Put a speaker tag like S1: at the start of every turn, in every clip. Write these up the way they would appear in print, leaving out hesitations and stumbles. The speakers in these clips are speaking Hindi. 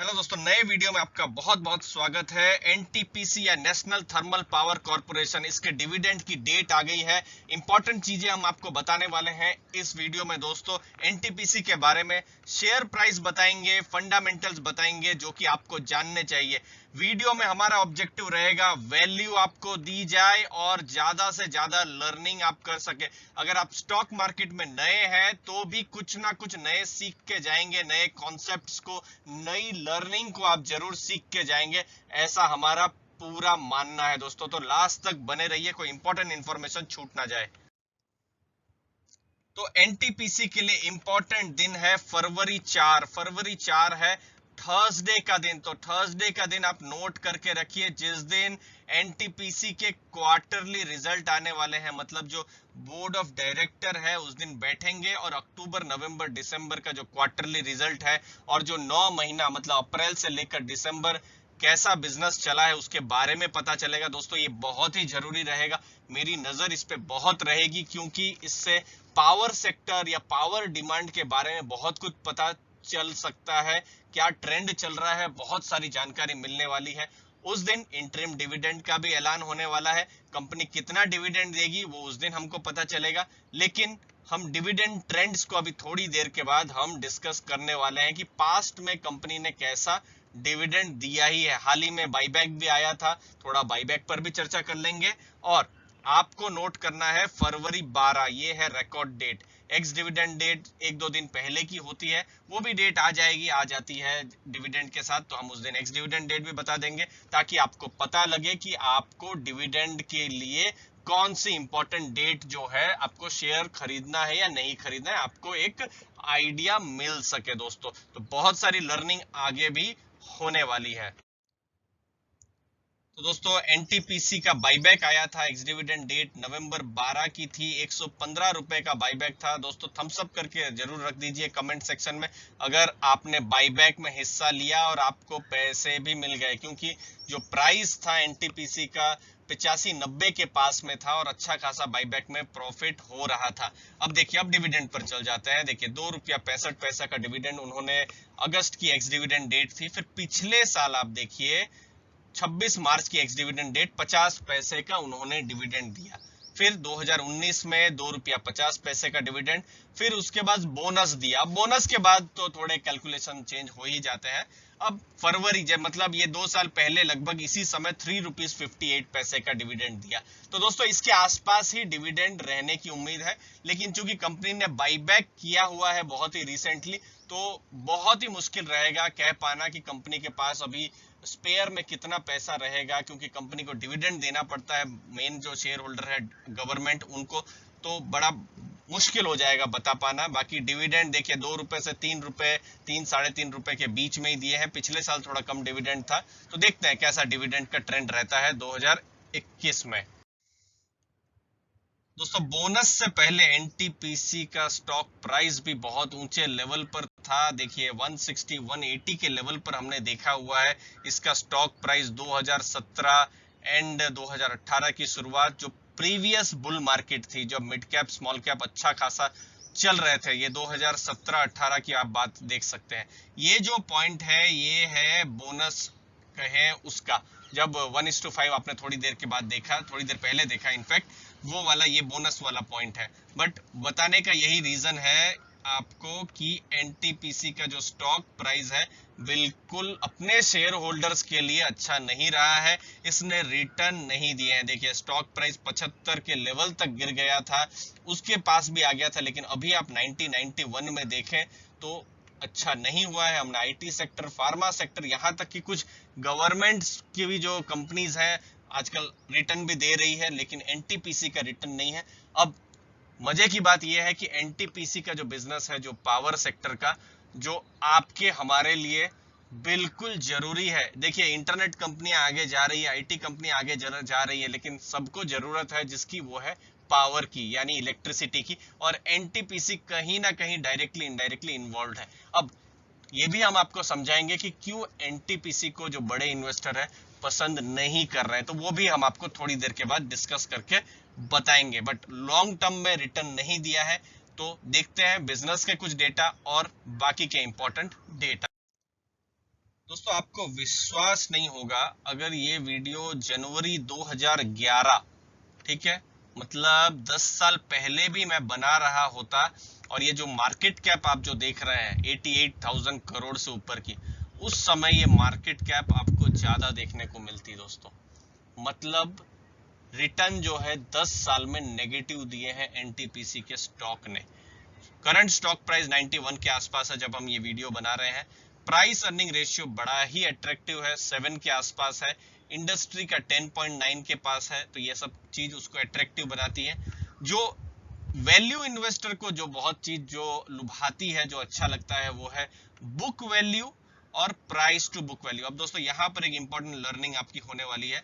S1: हेलो दोस्तों, नए वीडियो में आपका बहुत बहुत स्वागत है। एनटीपीसी या नेशनल थर्मल पावर कॉर्पोरेशन, इसके डिविडेंड की डेट आ गई है। इंपॉर्टेंट चीजें हम आपको बताने वाले हैं इस वीडियो में दोस्तों। एनटीपीसी के बारे में शेयर प्राइस बताएंगे, फंडामेंटल्स बताएंगे जो कि आपको जानने चाहिए। वीडियो में हमारा ऑब्जेक्टिव रहेगा वैल्यू आपको दी जाए और ज्यादा से ज्यादा लर्निंग आप कर सके। अगर आप स्टॉक मार्केट में नए हैं तो भी कुछ ना कुछ नए सीख के जाएंगे, नए कॉन्सेप्ट्स को, नई लर्निंग को आप जरूर सीख के जाएंगे, ऐसा हमारा पूरा मानना है दोस्तों। तो लास्ट तक बने रहिए, कोई इंपॉर्टेंट इंफॉर्मेशन छूट ना जाए। तो एनटीपीसी के लिए इंपॉर्टेंट दिन है फरवरी 4 है थर्सडे का दिन। तो थर्सडे का दिन आप नोट करके रखिए, जिस दिन एनटीपीसी के क्वार्टरली रिजल्ट आने वाले हैं। मतलब जो बोर्ड ऑफ डायरेक्टर है उस दिन बैठेंगे और अक्टूबर नवंबर दिसंबर का जो क्वार्टरली रिजल्ट है और जो 9 महीना मतलब अप्रैल से लेकर दिसंबर कैसा बिजनेस चला है उसके बारे में पता चलेगा दोस्तों। ये बहुत ही जरूरी रहेगा, मेरी नजर इस पे बहुत रहेगी, क्योंकि इससे पावर सेक्टर या पावर डिमांड के बारे में बहुत कुछ पता चल सकता है। क्या ट्रेंड चल रहा है, बहुत सारी जानकारी मिलने वाली है। उस दिन इंटरिम डिविडेंड का भी ऐलान होने वाला है। कंपनी कितना डिविडेंड देगी वो उस दिन हमको पता चलेगा। लेकिन हम डिविडेंड ट्रेंड्स को अभी थोड़ी देर के बाद हम डिस्कस करने वाले हैं कि पास्ट में कंपनी ने कैसा डिविडेंड दिया ही है। हाल ही में बाईबैक भी आया था, थोड़ा बाईबैक पर भी चर्चा कर लेंगे। और आपको नोट करना है फरवरी 12, ये है record date. Ex dividend date एक दो दिन पहले की होती है, वो भी डेट आ जाएगी, आ जाती है डिविडेंड के साथ, तो हम उस दिन एक्स डिविडेंड डेट भी बता देंगे, ताकि आपको पता लगे कि आपको डिविडेंड के लिए कौन सी इंपॉर्टेंट डेट जो है आपको शेयर खरीदना है या नहीं खरीदना है, आपको एक आइडिया मिल सके दोस्तों। तो बहुत सारी लर्निंग आगे भी होने वाली है। तो दोस्तों, एनटीपीसी का बाईबैक आया था, एक्स डिविडेंड डेट नवंबर 12 की थी, 115 रुपए का बाईबैक था दोस्तों। थम्स अप करके जरूर रख दीजिए कमेंट सेक्शन में अगर आपने बाईबैक में हिस्सा लिया और आपको पैसे भी मिल गए, क्योंकि जो प्राइस था एनटीपीसी का 85-90 के पास में था और अच्छा खासा बाईबैक में प्रॉफिट हो रहा था। अब देखिए, अब डिविडेंड पर चल जाते हैं। देखिए, ₹2.65 का डिविडेंड उन्होंने, अगस्त की एक्स डिविडेंड डेट थी। फिर पिछले साल आप देखिए 26 मार्च की एक्स डिविडेंड डेट 50 पैसे का उन्होंने डिविडेंड दिया। फिर 2019 में ₹2.50 का डिविडेंड। फिर उसके बाद बोनस दिया। बोनस के बाद तो थोड़े कैलकुलेशन चेंज हो ही जाते हैं। अब फरवरी, जब मतलब ये 2 साल पहले लगभग इसी समय ₹3.58 का डिविडेंड दिया। तो दोस्तों, इसके आसपास ही डिविडेंड रहने की उम्मीद है। लेकिन चूंकि कंपनी ने बाईबैक किया हुआ है बहुत ही रिसेंटली, तो बहुत ही मुश्किल रहेगा कह पाना कि कंपनी के पास अभी स्पेयर में कितना पैसा रहेगा, क्योंकि कंपनी को डिविडेंड देना पड़ता है। मेन जो शेयर होल्डर है गवर्नमेंट, उनको तो बड़ा मुश्किल हो जाएगा बता पाना। बाकी डिविडेंड देखिए, ₹2 से ₹3, 3-3.5 रुपए के बीच में ही दिए हैं। पिछले साल थोड़ा कम डिविडेंड था, तो देखते हैं कैसा डिविडेंड का ट्रेंड रहता है 2021 में। दोस्तों, बोनस से पहले एनटीपीसी का स्टॉक प्राइस भी बहुत ऊंचे लेवल पर था। देखिए 160 180 के लेवल पर हमने देखा हुआ है इसका स्टॉक प्राइस। 2017 एंड 2018 की शुरुआत, जो प्रीवियस बुल मार्केट थी, जब मिड कैप स्मॉल कैप अच्छा खासा चल रहे थे, ये 2017-18 की आप बात देख सकते हैं। ये जो पॉइंट है ये है बोनस कहें उसका, जब 1:5 आपने थोड़ी देर के बाद देखा, थोड़ी देर पहले देखा इनफैक्ट, वो वाला ये बोनस वाला पॉइंट है। बट बताने का यही रीजन है आपको कि एनटीपीसी का जो स्टॉक प्राइस है बिल्कुल अपने शेयर होल्डर्स के लिए अच्छा नहीं रहा है। इसने रिटर्न नहीं दिए हैं। देखिए, स्टॉक प्राइस 75 के लेवल तक गिर गया था, उसके पास भी आ गया था, लेकिन अभी आप 90-91 में देखें तो अच्छा नहीं हुआ है। हमने आईटी सेक्टर, फार्मा सेक्टर, यहाँ तक कि कुछ गवर्नमेंट की भी जो कंपनीज हैं आजकल रिटर्न भी दे रही है, लेकिन एनटीपीसी का रिटर्न नहीं है। अब मजे की बात यह है कि एनटीपीसी का जो बिजनेस है, जो पावर सेक्टर का, जो आपके हमारे लिए बिल्कुल जरूरी है। देखिए, इंटरनेट कंपनियां आगे जा रही है, आईटी कंपनी आगे जा रही है, लेकिन सबको जरूरत है जिसकी, वो है पावर की, यानी इलेक्ट्रिसिटी की। और एनटीपीसी कहीं ना कहीं डायरेक्टली इनडायरेक्टली इन्वॉल्व है। अब ये भी हम आपको समझाएंगे कि क्यों एनटीपीसी को जो बड़े इन्वेस्टर है पसंद नहीं कर रहे हैं, तो वो भी हम आपको थोड़ी देर के बाद डिस्कस करके बताएंगे। बट लॉन्ग टर्म में रिटर्न नहीं दिया है। तो देखते हैं बिजनेस के कुछ डेटा और बाकी के इंपॉर्टेंट डेटा। दोस्तों आपको विश्वास नहीं होगा, अगर ये वीडियो जनवरी 2011, ठीक है, मतलब 10 साल पहले भी मैं बना रहा होता, और ये जो मार्केट कैप आप जो देख रहे हैं 88,000 करोड़ से ऊपर की, उस समय ये मार्केट कैप आपको ज्यादा देखने को मिलती दोस्तों। मतलब रिटर्न जो है 10 साल में नेगेटिव दिए हैं एनटीपीसी के स्टॉक ने। करंट स्टॉक प्राइस 91 के आसपास है जब हम ये वीडियो बना रहे हैं। प्राइस अर्निंग रेशियो बड़ा ही अट्रैक्टिव है, 7 के आसपास है। इंडस्ट्री का 10.9 के पास है, तो ये सब चीज उसको अट्रैक्टिव बनाती है। जो वैल्यू इन्वेस्टर को जो बहुत चीज जो लुभाती है, जो अच्छा लगता है, वो है बुक वैल्यू और प्राइस टू बुक वैल्यू। अब दोस्तों यहाँ पर एक इंपॉर्टेंट लर्निंग आपकी होने वाली है।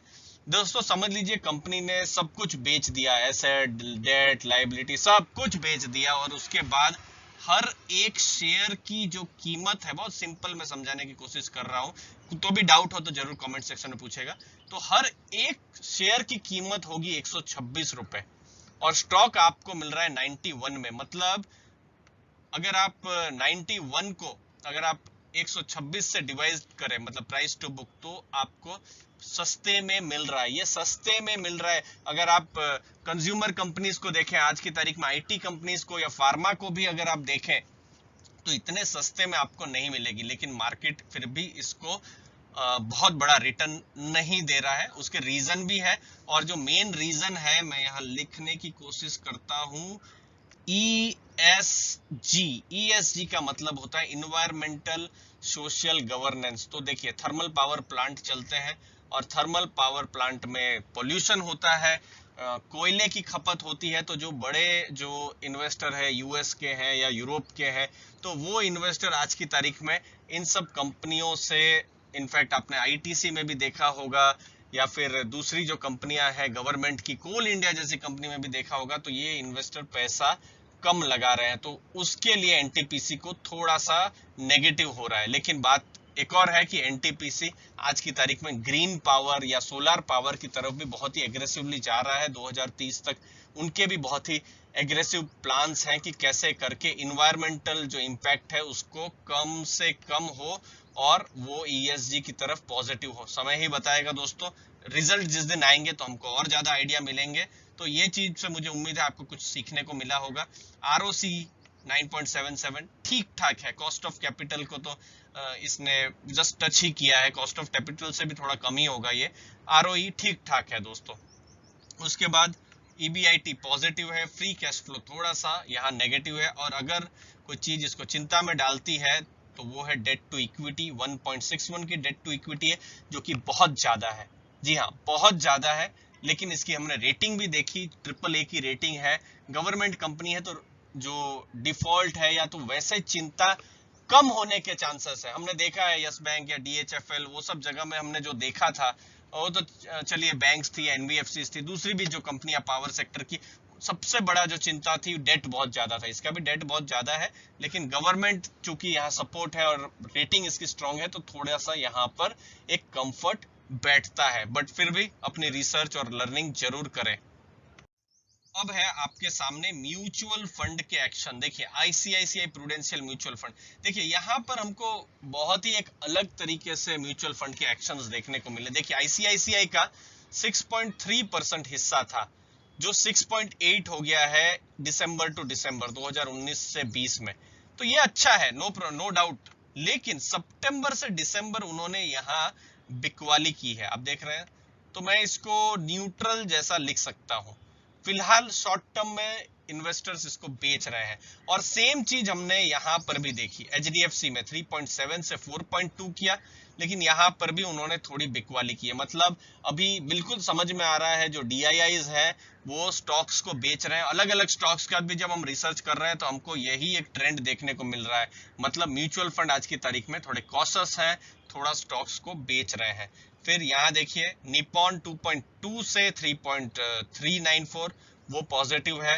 S1: दोस्तों समझ लीजिए कंपनी ने सब कुछ बेच दिया, एसेट, डेट, लायबिलिटी सब कुछ बेच दिया, और उसके बाद हर एक शेयर की जो कीमत है, बहुत सिंपल मैं समझाने की कोशिश कर रहा हूं, तो भी डाउट हो तो जरूर कमेंट सेक्शन में पूछेगा। तो हर एक शेयर की कीमत होगी 126 रुपए, और स्टॉक आपको मिल रहा है 91 में। मतलब अगर आप 91 को अगर आप 126 से डिवाइड करें, मतलब प्राइस टू बुक, तो आपको सस्ते में मिल रहा है। ये सस्ते में मिल रहा है। अगर आप कंज्यूमर कंपनीज को देखें आज की तारीख में, आईटी कंपनीज को या फार्मा को भी अगर आप देखें, तो इतने सस्ते में आपको नहीं मिलेगी। लेकिन मार्केट फिर भी इसको बहुत बड़ा रिटर्न नहीं दे रहा है। उसके रीजन भी है, और जो मेन रीजन है मैं यहाँ लिखने की कोशिश करता हूँ, ESG। ESG का मतलब होता है इन्वायरमेंटल सोशल गवर्नेंस। तो देखिए थर्मल पावर प्लांट चलते हैं, और थर्मल पावर प्लांट में पोल्यूशन होता है, कोयले की खपत होती है। तो जो बड़े जो इन्वेस्टर है यूएस के हैं या यूरोप के हैं, तो वो इन्वेस्टर आज की तारीख में इन सब कंपनियों से, इनफैक्ट आपने आईटीसी में भी देखा होगा, या फिर दूसरी जो कंपनियां हैं गवर्नमेंट की, कोल इंडिया जैसी कंपनी में भी देखा होगा, तो ये इन्वेस्टर पैसा कम लगा रहे हैं, तो उसके लिए एनटीपीसी को थोड़ा सा नेगेटिव हो रहा है। लेकिन बात एक और है कि एनटीपीसी आज की तारीख में ग्रीन पावर या सोलर पावर की तरफ भी बहुत ही एग्रेसिवली जा रहा है। 2030 तक उनके भी बहुत ही एग्रेसिव प्लान्स हैं कि कैसे करके इन्वायरमेंटल जो इम्पैक्ट है उसको कम से कम हो, और वो ईएसजी की तरफ पॉजिटिव हो। समय ही बताएगा दोस्तों, रिजल्ट जिस दिन आएंगे तो हमको और ज्यादा आइडिया मिलेंगे। तो ये चीज से मुझे उम्मीद है आपको कुछ सीखने को मिला होगा। आरओसी 9.77 ठीक ठाक है। कॉस्ट ऑफ कैपिटल को तो इसने जस्ट टच ही किया है, कॉस्ट ऑफ कैपिटल से भी थोड़ा कम ही होगा ये। आरओई ठीक ठाक है दोस्तों। उसके बाद ईबीआईटी पॉजिटिव है, फ्री कैश फ्लो थोड़ा सा यहाँ नेगेटिव है, और अगर कोई चीज इसको चिंता में डालती है तो वो है डेट टू इक्विटी। 1.61 की डेट टू इक्विटी है, जो कि बहुत ज्यादा है। जी हाँ, बहुत ज्यादा है। लेकिन इसकी हमने रेटिंग भी देखी, AAA की रेटिंग है, गवर्नमेंट कंपनी है, तो जो डिफॉल्ट है या तो वैसे चिंता कम होने के चांसेस है। हमने देखा है यस बैंक या डीएचएफएल, वो सब जगह में हमने जो देखा था, वो तो चलिए बैंक्स थी, एनबीएफसी थी, दूसरी भी जो कंपनियां पावर सेक्टर की, सबसे बड़ा जो चिंता थी डेट बहुत ज्यादा था। इसका भी डेट बहुत ज्यादा है, लेकिन गवर्नमेंट चूंकि यहाँ सपोर्ट है और रेटिंग इसकी स्ट्रांग है, तो थोड़ा सा यहाँ पर एक कंफर्ट बैठता है। बट फिर भी अपनी रिसर्च और लर्निंग जरूर करें। अब है आपके सामने म्यूचुअल फंड के एक्शन। देखिए आईसीआईसीआई प्रूडेंशियल म्यूचुअल फंड, देखिए यहाँ पर हमको बहुत ही एक अलग तरीके से म्यूचुअल फंड के एक्शंस देखने को मिले। देखिए आईसीआईसीआई का 6.3% हिस्सा था, जो 6.8 हो गया है दिसंबर टू दिसंबर 2019 से 20 में। तो ये अच्छा है, नो डाउट। लेकिन सितंबर से दिसंबर उन्होंने यहाँ बिकवाली की है, आप देख रहे हैं। तो मैं इसको न्यूट्रल जैसा लिख सकता हूँ। फिलहाल शॉर्ट टर्म में इन्वेस्टर्स इसको बेच रहे हैं, और सेम चीज हमने यहाँ पर भी देखी। एचडीएफसी में 3.7 से 4.2 किया, लेकिन यहाँ पर भी उन्होंने थोड़ी बिकवाली की है। मतलब अभी बिल्कुल समझ में आ रहा है जो डीआईआईज है वो स्टॉक्स को बेच रहे हैं। अलग अलग स्टॉक्स का भी जब हम रिसर्च कर रहे हैं तो हमको यही एक ट्रेंड देखने को मिल रहा है। मतलब म्यूचुअल फंड आज की तारीख में थोड़े कॉशस हैं, थोड़ा स्टॉक्स को बेच रहे हैं। फिर यहाँ देखिए निपॉन 2.2 से 3.394 वो पॉजिटिव है।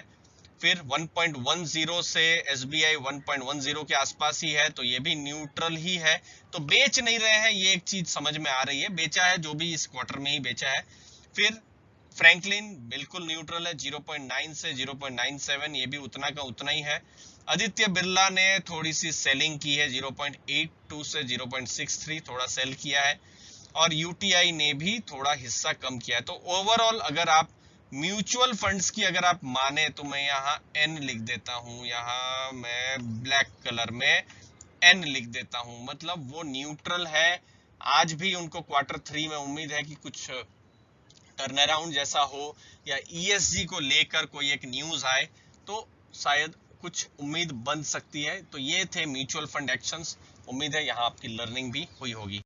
S1: फिर 1.10 से एसबीआई 1.10 के आसपास ही है, तो ये भी न्यूट्रल ही है। तो बेच नहीं रहे हैं, ये एक चीज समझ में आ रही है। बेचा है जो भी इस क्वार्टर में ही बेचा है। फिर फ्रैंकलिन बिल्कुल न्यूट्रल है, 0.9 से 0.97, ये भी उतना का उतना ही है। आदित्य बिरला ने थोड़ी सी सेलिंग की है, 0.82 से 0.63 थोड़ा सेल किया है, और यूटीआई ने भी थोड़ा हिस्सा कम किया है। तो ओवरऑल अगर आप म्यूचुअल फंड्स की अगर आप माने तो मैं यहाँ एन लिख देता हूँ, यहाँ मैं ब्लैक कलर में एन लिख देता हूँ, मतलब वो न्यूट्रल है। आज भी उनको Q3 में उम्मीद है कि कुछ टर्न अराउंड जैसा हो, या ईएसजी को लेकर कोई एक न्यूज आए तो शायद कुछ उम्मीद बन सकती है। तो ये थे म्यूचुअल फंड एक्शंस। उम्मीद है यहाँ आपकी लर्निंग भी हुई होगी।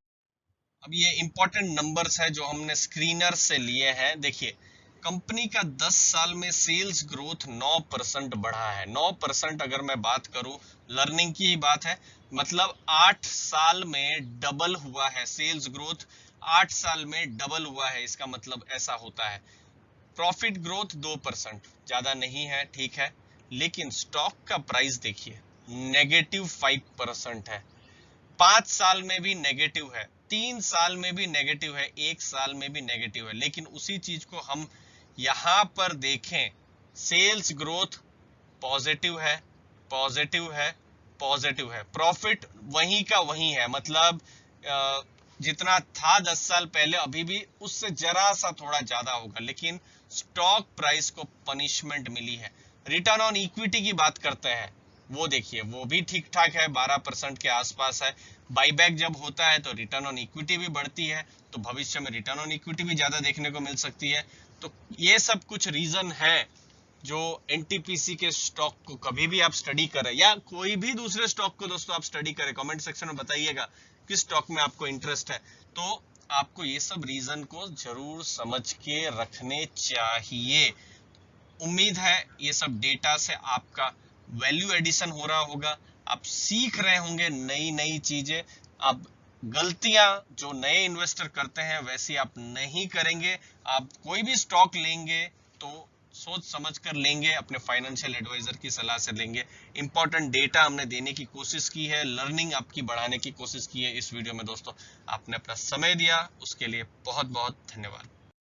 S1: अब ये इंपॉर्टेंट नंबर्स है जो हमने स्क्रीनर से लिए हैं। देखिए, कंपनी का 10 साल में सेल्स ग्रोथ 9% बढ़ा है। 9% अगर मैं बात करूं, लर्निंग की ही बात है, मतलब 8 साल में डबल हुआ है सेल्स ग्रोथ। 8 साल में डबल हुआ है, इसका मतलब ऐसा होता है। प्रॉफिट ग्रोथ 2%, ज्यादा नहीं है, ठीक है, लेकिन स्टॉक का प्राइस देखिए -5% है। 5 साल में भी नेगेटिव है, 3 साल में भी नेगेटिव है, 1 साल में भी नेगेटिव है। लेकिन उसी चीज को हम यहाँ पर देखें, सेल्स ग्रोथ पॉजिटिव है, पॉजिटिव है, पॉजिटिव है। प्रॉफिट वही का वही है, मतलब जितना था 10 साल पहले अभी भी उससे जरा सा थोड़ा ज्यादा होगा, लेकिन स्टॉक प्राइस को पनिशमेंट मिली है। रिटर्न ऑन इक्विटी की बात करते हैं, वो देखिए वो भी ठीक ठाक है, 12% के आसपास है। बाईबैक जब होता है तो रिटर्न ऑन इक्विटी भी बढ़ती है, तो भविष्य में रिटर्न ऑन इक्विटी भी ज्यादा देखने को मिल सकती है। तो ये सब कुछ रीजन है जो एनटीपीसी के स्टॉक को कभी भी आप स्टडी करें, या कोई भी दूसरे स्टॉक को दोस्तों आप स्टडी करें, कमेंट सेक्शन में बताइएगा किस स्टॉक में आपको इंटरेस्ट है। तो आपको ये सब रीजन को जरूर समझ के रखने चाहिए। उम्मीद है ये सब डेटा से आपका वैल्यू एडिशन हो रहा होगा, आप सीख रहे होंगे नई नई चीजें। आप गलतियां जो नए इन्वेस्टर करते हैं वैसी आप नहीं करेंगे। आप कोई भी स्टॉक लेंगे तो सोच समझ कर लेंगे, अपने फाइनेंशियल एडवाइजर की सलाह से लेंगे। इंपॉर्टेंट डेटा हमने देने की कोशिश की है, लर्निंग आपकी बढ़ाने की कोशिश की है इस वीडियो में। दोस्तों, आपने अपना समय दिया, उसके लिए बहुत बहुत धन्यवाद।